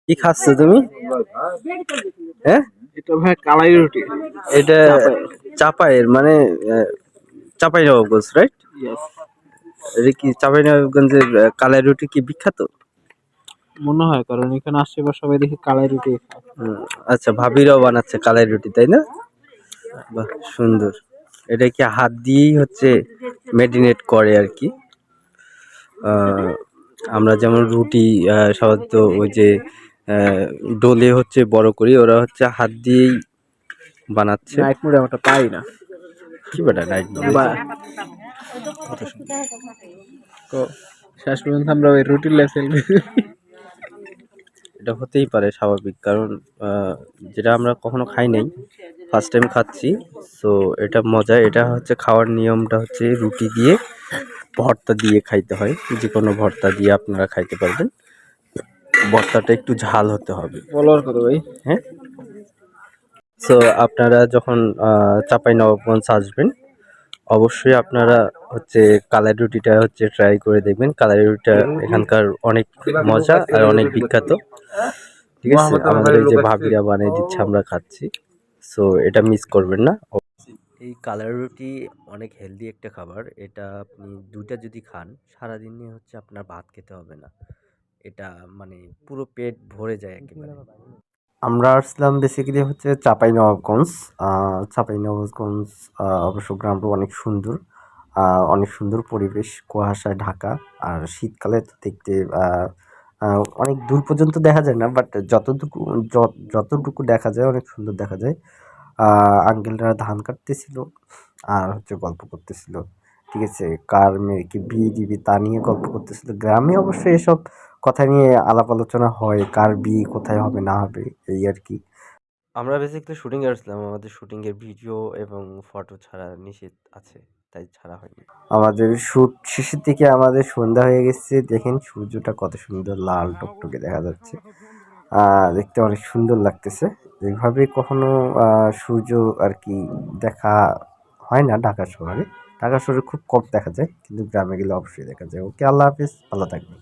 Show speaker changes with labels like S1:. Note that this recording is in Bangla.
S1: কি খাচ্ছ তুমি? হ্যাঁ,
S2: এটা ভাই কালাই রুটি।
S1: এটা চাপায়ের মানে চাপাই নবাবগঞ্জ, রাইট?
S2: ইয়েস,
S1: এটা কি চাপাই নবাবগঞ্জের কালাই রুটি কি বিখ্যাত?
S2: মনে হয়, কারণ এখানে আশেপাশে সবাই দেখি কালাই রুটি খায়।
S1: হুম, আচ্ছা, ভাবিরাও বানাচ্ছে কালাই রুটি, তাই না? বাহ, সুন্দর। এটা কি হাত দিয়েই হচ্ছে মেরিনেট করে আর কি। আহ, আমরা যেমন রুটি সাধারণত ওই যে আহ, ডোলে হচ্ছে বড় করি, ওরা হচ্ছে হাত দিয়েই বানাচ্ছে।
S2: নাইট মোডে আমরা পাই না।
S1: কি বেটা নাইট মোড়ে?
S2: বা তো শেষ পর্যন্ত আমরা ওই রুটির লেসেল।
S1: এটা হতেই পারে স্বাভাবিক, কারণ যেটা আমরা কখনো খাই নাই, ফার্স্ট টাইম খাচ্ছি। সো এটা মজা। এটা হচ্ছে খাওয়ার নিয়মটা হচ্ছে রুটি দিয়ে ভর্তা দিয়ে খাইতে হয়। যে কোনো ভর্তা দিয়ে আপনারা খাইতে পারবেন। ভর্তাটা একটু ঝাল হতে হবে।
S2: ফলোয়ার কত ভাই?
S1: হ্যাঁ, সো আপনারা যখন চাঁপাইনবাবগঞ্জ আসবেন, অবশ্যই আপনারা হচ্ছে কালাই রুটিটা হচ্ছে ট্রাই করে দেখবেন। কালাই রুটিটা এখানকার অনেক মজা আর অনেক বিখ্যাত। ঠিক আছে, আমাদের এই যে ভাবিরা বানিয়ে দিচ্ছে, আমরা খাচ্ছি। সো এটা মিস করবেন না। এই কালাই রুটি অনেক হেলদি একটা খাবার। এটা আপনি ২টা যদি খান, সারাদিনে হচ্ছে আপনার ভাত খেতে হবে না। এটা মানে পুরো পেট ভরে যায় একেবারে। আমরা আসলাম বেসিক্যালি হচ্ছে চাঁপাইনবাবগঞ্জ। চাঁপাইনবাবগঞ্জ অবশ্য গ্রামটা অনেক সুন্দর। অনেক সুন্দর পরিবেশ, কুয়াশায় ঢাকা। আর শীতকালে তো দেখতে অনেক দূর পর্যন্ত দেখা যায় না, বাট যতটুকু দেখা যায় অনেক সুন্দর দেখা যায়। আঙ্কেলরা ধান কাটতেছিল আর হচ্ছে গল্প করতেছিল। ঠিক আছে, কার মেয়েকে বিয়ে দিবি তা নিয়ে গল্প করতেছিল। গ্রামে অবশ্যই এসব কথা নিয়ে আলাপ আলোচনা হয়, কার বিয়ে কোথায় হবে না হবে, এই আর কি। আমরা বেসিক্যালি শুটিং এ আসলাম। আমাদের শুটিং এর ভিডিও এবং ফটো ছাড়া নিষেধ আছে, তাই ছাড়া হয়নি। আমাদের শুট শেষের দিকে আমাদের সন্ধ্যা হয়ে গেছে। দেখেন সূর্যটা কত সুন্দর লাল টকটকে দেখা যাচ্ছে। দেখতে অনেক সুন্দর লাগতেছে। এইভাবে কখনো সূর্য আর কি দেখা হয় না ঢাকা শহরে। ঢাকা শহরে খুব কম দেখা যায়, কিন্তু গ্রামে গেলে অবশ্যই দেখা যায়। ওকে, আল্লাহ হাফেজ, ভালো থাকবেন।